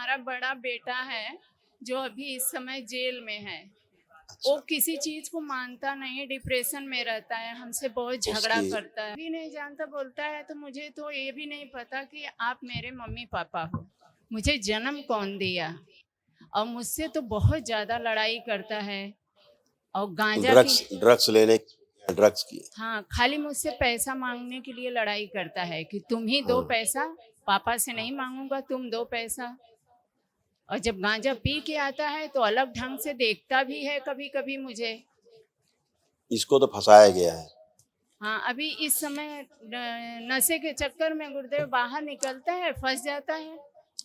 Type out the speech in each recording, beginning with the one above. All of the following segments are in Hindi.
हमारा बड़ा बेटा है जो अभी इस समय जेल में है। वो किसी चीज को मानता नहीं, डिप्रेशन में रहता है, हमसे बहुत झगड़ा करता है, भी नहीं जानता, बोलता है तो मुझे तो ये भी नहीं पता कि आप मेरे मम्मी पापा हो, मुझे जन्म कौन दिया। और मुझसे तो बहुत ज्यादा लड़ाई करता है। और गांजा की ड्रग्स लेने, ड्रग्स की। हाँ, खाली मुझसे पैसा मांगने के लिए लड़ाई करता है कि तुम ही दो पैसा, पापा से नहीं मांगूंगा, तुम दो पैसा। और जब गांजा पी के आता है तो अलग ढंग से देखता भी है कभी कभी मुझे। इसको तो फंसाया गया है। हाँ, अभी इस समय नशे के चक्कर में गुरुदेव बाहर निकलता है, फंस जाता है।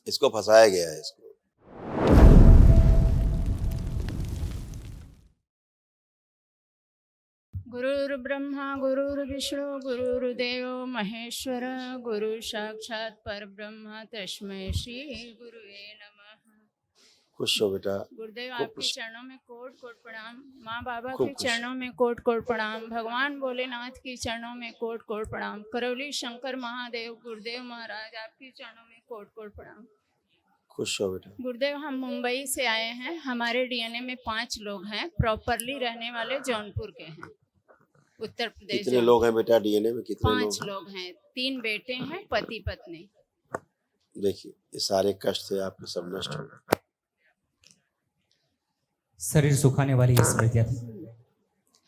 इसको फंसाया गया है इसको। गुरुर्ब्रह्मा गुरुर्विष्णु गुरुर्देवो महेश्वर, गुरु साक्षात परब्रह्म तस्मै श्री गुरुवे नमः। खुश हो बेटा। गुरुदेव आपके चरणों में कोट कोट प्रणाम, माँ बाबा के चरणों में कोट कोट प्रणाम, भगवान भोलेनाथ के चरणों में कोट कोट प्रणाम, करौली शंकर महादेव गुरुदेव महाराज आपके चरणों में कोट कोट प्रणाम। खुश हो बेटा। गुरुदेव हम मुंबई से आए हैं, हमारे डीएनए में 5 लोग हैं, प्रॉपरली रहने वाले जौनपुर के हैं, उत्तर प्रदेश। कितने लोग हैं बेटा डीएनए में? कितने 5 लोग हैं, 3 बेटे हैं, पति पत्नी। देखिए ये सारे कष्ट थे आपके, सब नष्ट हो गए। शरीर सुखाने वाली स्मृतियाँ थी,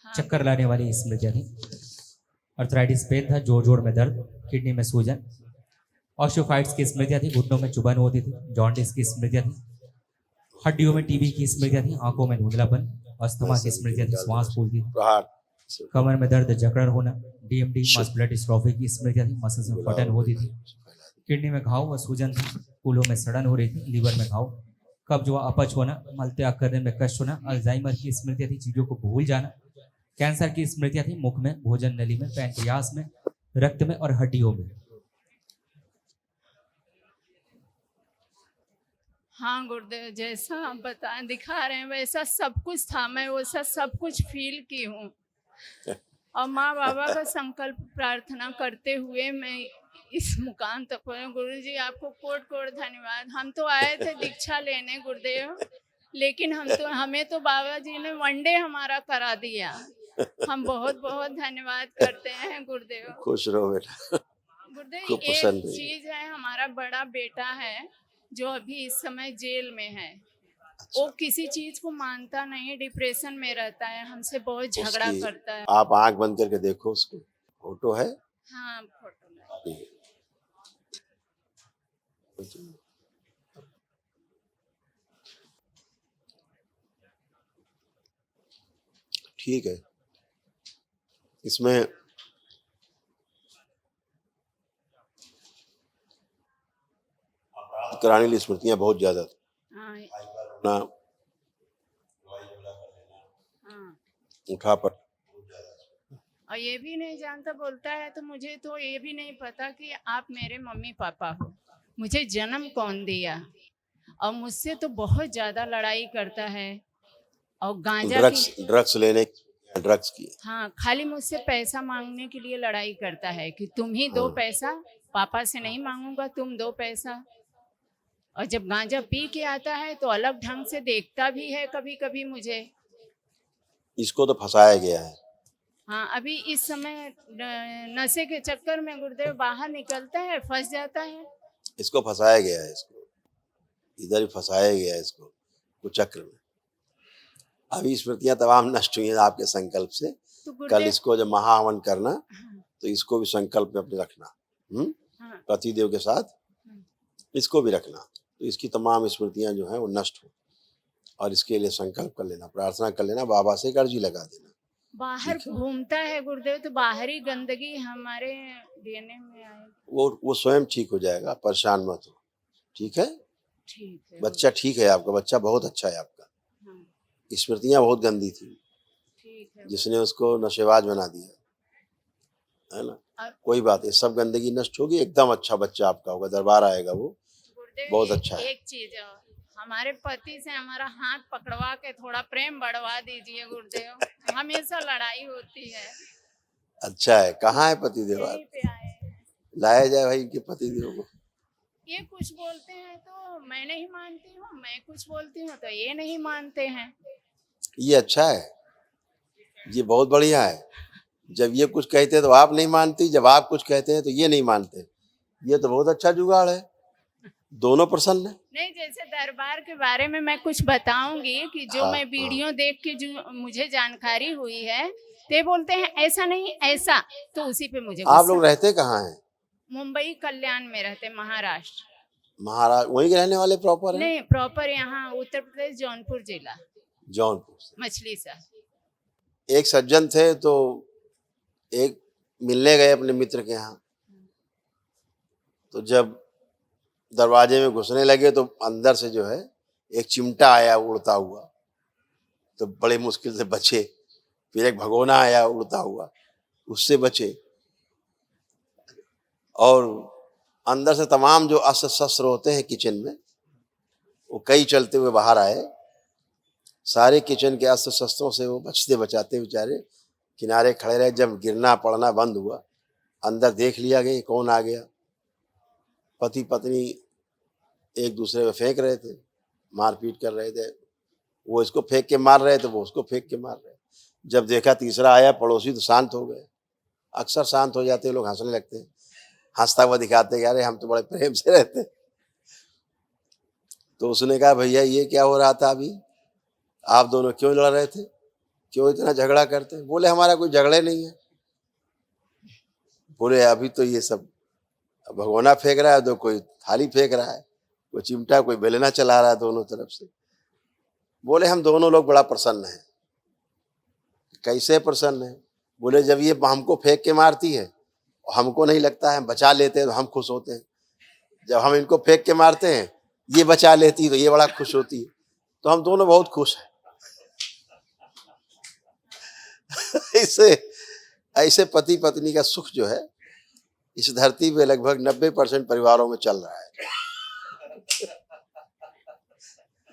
चक्कर लाने वाली स्मृतियाँ थी, अर्थराइटिस पेन था, जोड़ जोड़ में दर्द, किडनी में सूजन, ऑस्टियोफाइट्स की स्मृतियाँ थी, घुटनों में चुभन होती थी, जॉन्डिस की स्मृतियाँ थी, हड्डियों में टीबी की स्मृतियाँ थी, आंखों में धुंधलापन, अस्थमा की स्मृतियाँ थी, श्वास फूलती, कमर में दर्द, जकड़न होना, डीएमडी मस्कुलर डिस्ट्रॉफी की स्मृतियाँ थी, मसल्स में फटन होती थी, किडनी में घाव व सूजन थी, फूलों में सड़न हो रही थी, लीवर में घाव, कब्ज व अपच होना, मल त्याग करने में कष्ट होना, अल्जाइमर की स्मृतियाँ थी, चीजों को भूल जाना, कैंसर की स्मृतियाँ थी, मुख में, भोजन नली में, पैंक्रियास में, रक्त में और हड्डियों में। हाँ गुरुदेव, जैसा आप बता दिखा रहे हैं वैसा सब कुछ था, मैं वैसा सब कुछ फील की हूँ। और माँ बाबा का संकल्प प्रार्थना करते हुए मैं इस मुकाम तक पहुंची। गुरु जी आपको कोट कोट धन्यवाद। हम तो आए थे दीक्षा लेने गुरुदेव, लेकिन हमें तो बाबा जी ने वनडे हमारा करा दिया। हम बहुत बहुत धन्यवाद करते हैं गुरुदेव। खुश रहो बेटा। गुरुदेव एक चीज है, हमारा बड़ा बेटा है जो अभी इस समय जेल में है। वो किसी चीज को मानता नहीं, डिप्रेशन में रहता है, हमसे बहुत झगड़ा करता है। आप आंख बंद करके देखो उसको, फोटो है? हाँ फोटो है। ठीक है, इसमें कराने वाली स्मृतियां बहुत ज्यादा थी। हाँ, उठा पर और ये भी नहीं जानता, बोलता है तो मुझे तो ये भी नहीं पता कि आप मेरे मम्मी पापा हो, मुझे जन्म कौन दिया। और मुझसे तो बहुत ज्यादा लड़ाई करता है। और गांजा ड्रग्स लेने, ड्रग्स की। हाँ, खाली मुझसे पैसा मांगने के लिए लड़ाई करता है कि तुम ही दो पैसा, पापा से नहीं मांगूंगा, तुम दो पैसा। और जब गांजा पी के आता है तो अलग ढंग से देखता भी है कभी कभी मुझे। इसको तो फंसाया गया है। हाँ, अभी इस समय नशे के चक्कर में गुरुदेव बाहर निकलता है, फंस जाता है। इसको फंसाया गया है, इसको इधर ही फंसाया गया है, इसको कुचक्र में। अभी स्मृतियां तमाम नष्ट हुई हैं आपके संकल्प से। तो कल इसको जब महाहवन करना, तो इसको भी संकल्प में अपने रखना, पतिदेव के साथ इसको भी रखना, तो इसकी तमाम स्मृतियां जो हैं वो नष्ट हो। और इसके लिए संकल्प कर लेना, प्रार्थना कर लेना, बाबा से अर्जी लगा देना। बाहर घूमता है गुरुदेव तो बाहरी गंदगी हमारे डीएनए में आए, वो स्वयं ठीक हो जाएगा, परेशान मत हो। ठीक है? ठीक है। बच्चा ठीक है, आपका बच्चा बहुत अच्छा है आपका। स्मृतियां बहुत गंदी थी, ठीक है, जिसने उसको नशेबाज बना दिया है ना। कोई बात नहीं, सब गंदगी नष्ट होगी, एकदम अच्छा बच्चा आपका होगा, दरबार आएगा वो, बहुत अच्छा है। एक चीज है, हमारे पति से हमारा हाथ पकड़वा के थोड़ा प्रेम बढ़वा दीजिए गुरुदेव, हमेशा लड़ाई होती है। अच्छा है, कहाँ है पतिदेव? लाया जाए भाई के पतिदेव को। ये कुछ बोलते हैं तो मैं नहीं मानती हूँ, मैं कुछ बोलती हूँ तो ये नहीं मानते हैं। ये अच्छा है, ये बहुत बढ़िया है। जब ये कुछ कहते हैं तो आप नहीं मानती, जब आप कुछ कहते हैं तो ये नहीं मानते। ये तो बहुत अच्छा जुगाड़ है, दोनों प्रसन्न है। नहीं, जैसे दरबार के बारे में मैं कुछ बताऊंगी कि जो हाँ, मैं वीडियो देख के जो मुझे जानकारी हुई है, ते बोलते हैं ऐसा नहीं ऐसा, तो उसी पे मुझे आप गुस्सा। लोग रहते कहाँ हैं? मुंबई कल्याण में रहते, महाराष्ट्र। महाराष्ट्र, वहीं के रहने वाले प्रॉपर हैं? नहीं, प्रॉपर यहाँ उत्तर प्रदेश, जौनपुर जिला, जौनपुर से। मछली सा। एक सज्जन थे तो एक मिलने गए अपने मित्र के यहाँ, तो जब दरवाजे में घुसने लगे तो अंदर से जो है एक चिमटा आया उड़ता हुआ, तो बड़े मुश्किल से बचे। फिर एक भगोना आया उड़ता हुआ, उससे बचे। और अंदर से तमाम जो अस्त्र शस्त्र होते हैं किचन में, वो कई चलते हुए बाहर आए। सारे किचन के अस्त्र शस्त्रों से वो बचते बचाते बेचारे किनारे खड़े रहे। जब गिरना पड़ना बंद हुआ, अंदर देख लिया गया कौन आ गया। पति पत्नी एक दूसरे पे फेंक रहे थे, मारपीट कर रहे थे। वो इसको फेंक के मार रहे थे, वो उसको फेंक के मार रहे। जब देखा तीसरा आया पड़ोसी, तो शांत हो गए। अक्सर शांत हो जाते, लोग हंसने लगते हैं, हंसता हुआ दिखाते हैं, अरे हम तो बड़े प्रेम से रहते। तो उसने कहा भैया ये क्या हो रहा था अभी, आप दोनों क्यों लड़ रहे थे, क्यों इतना झगड़ा करते हैं? बोले हमारा कोई झगड़े नहीं है। बोले अभी तो ये सब भगोना फेंक रहा है, तो कोई थाली फेंक रहा है, कोई चिमटा, कोई बेलना चला रहा है दोनों तरफ से। बोले हम दोनों लोग बड़ा प्रसन्न हैं। कैसे प्रसन्न है? बोले जब ये हमको फेंक के मारती है, हमको नहीं लगता है, हम बचा लेते हैं तो हम खुश होते हैं। जब हम इनको फेंक के मारते हैं, ये बचा लेती है तो ये बड़ा खुश होती है। तो हम दोनों बहुत खुश हैं। ऐसे ऐसे पति पत्नी का सुख जो है इस धरती पे लगभग 90% परिवारों में चल रहा है।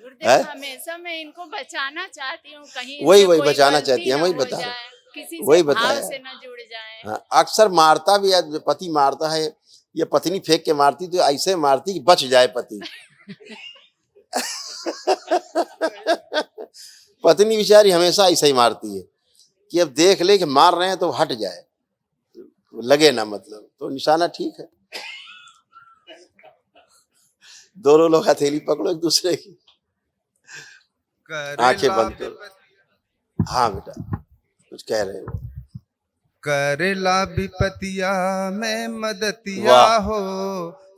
गुरुदेव, हमेशा मैं इनको बचाना चाहती हूँ, कहीं वही इनसे वही कोई बचाना गलती चाहती है, ना वही हो बता जाए, रहे, किसी वही से भाव बताया। से न जुड़ जाए। हाँ, अक्सर मारता भी है, पति मारता है, ये पत्नी फेंक के मारती तो ऐसे मारती कि बच जाए पति। पत्नी बेचारी हमेशा ऐसा ही मारती है कि अब देख ले कि मार रहे हैं तो हट जाए, लगे ना, मतलब तो निशाना ठीक है। दोनों लोग हथेली पकड़ो एक दूसरे की, आंखें बंद करो। हाँ बेटा कुछ कह रहे हो? करेला विपतिया में मदतिया वाह। हो,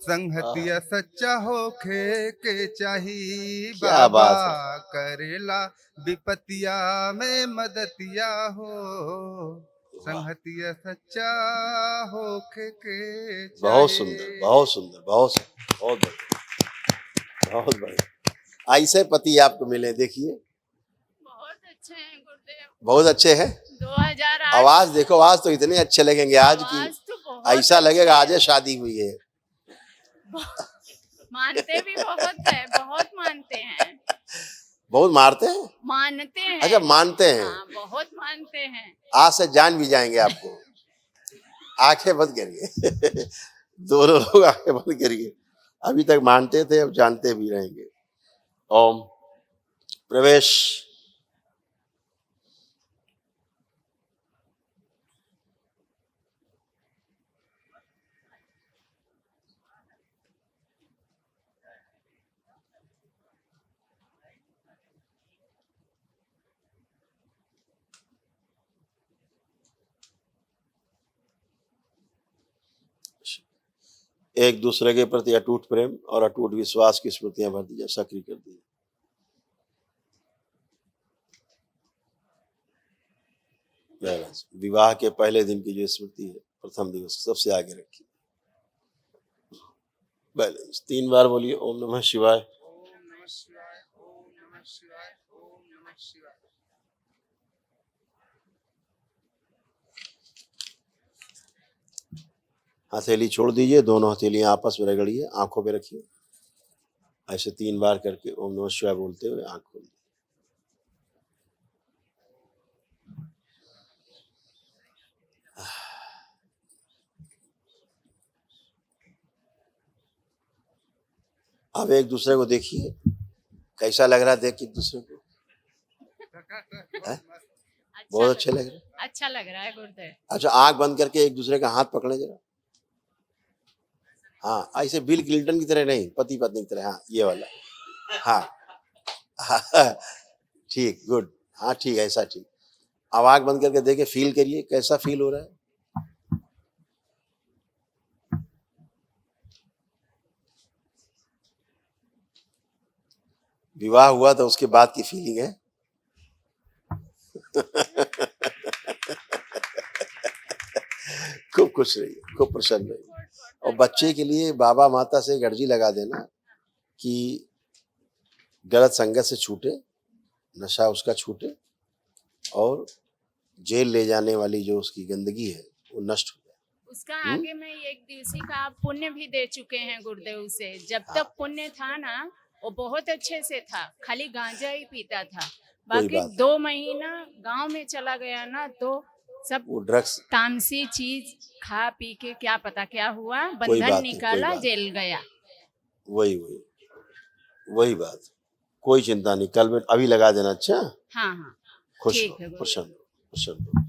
संहतिया सच्चा हो खे के चाही क्या बाबा। बात है। करेला विपतिया में मदतिया हो, संहतिया सच्चा हो खे के बहुत चाही। सुंदर, बहुत सुंदर, बहुत सुंदर, बहुत बढ़िया, बहुत बढ़िया। ऐसे पति आपको मिले, देखिए बहुत अच्छे हैं गुरुदेव, बहुत अच्छे हैं। 2008। आवाज देखो, आज तो इतने अच्छे लगेंगे आज की, आवाज तो बहुत ऐसा लगेगा अच्छी आज शादी हुई है। मानते भी बहुत है, बहुत मानते हैं। बहुत मारते हैं? मानते हैं। अच्छा मानते हैं। हाँ, बहुत मानते हैं। आज से जान भी जाएंगे आपको। आंखें बंद करिए। दोनों लोग आंखें बंद करिए। अभी तक मानते थे, अब जानते भी रहेंगे। ओम प्रवेश। एक दूसरे के प्रति अटूट प्रेम और अटूट विश्वास की स्मृतियां भर दीजिए, सक्रिय कर दीजिए। विवाह के पहले दिन की जो स्मृति है, प्रथम दिवस, सबसे आगे रखिए। बैलेंस 3 बार बोलिए ओम नमः शिवाय। ओम नमः शिवाय, ओम नमः शिवाय, ओम नमः शिवाय। हथेली छोड़ दीजिए, दोनों हथेलियां आपस में रगड़िए, आंखों पे रखिए। ऐसे 3 बार करके ओम नमः शिवाय बोलते हुए आंख खोलिए। अब एक दूसरे को देखिए, कैसा लग रहा है देख के एक दूसरे को? बहुत अच्छे लग रहे हैं। अच्छा लग रहा है गुरुदेव। अच्छा, आंख बंद करके एक दूसरे का हाथ पकड़े जरा। हाँ, ऐसे बिल क्लिंटन की तरह नहीं, पति पत्नी की तरह। हाँ, ये वाला। हाँ ठीक, गुड। हाँ ठीक, ऐसा ठीक। अब आंख बंद करके देखे, फील करिए कैसा फील हो रहा है। विवाह हुआ तो उसके बाद की फीलिंग है। खूब खुश रहिए, खूब प्रसन्न रहिए। और बच्चे के लिए बाबा माता से एक अर्जी लगा देना कि गलत संगत से छूटे, नशा उसका छूटे, और जेल ले जाने वाली जो उसकी गंदगी है वो नष्ट हो जाए। उसका आगे में एक दिवसी का आप पुण्य भी दे चुके हैं गुरुदेव से। जब तक पुण्य था ना, वो बहुत अच्छे से था, खाली गांजा ही पीता था। बाकी 2 महीना गांव में चला गया ना, तो सब वो ड्रग्स, तामसी चीज खा पी के क्या पता क्या हुआ, बंधन निकाला, जेल गया। वही वही वही बात। कोई चिंता नहीं, कल में अभी लगा देना। अच्छा, हाँ हाँ, खुश ठीक हो, है। प्रसन्न हो, प्रसन्न हो।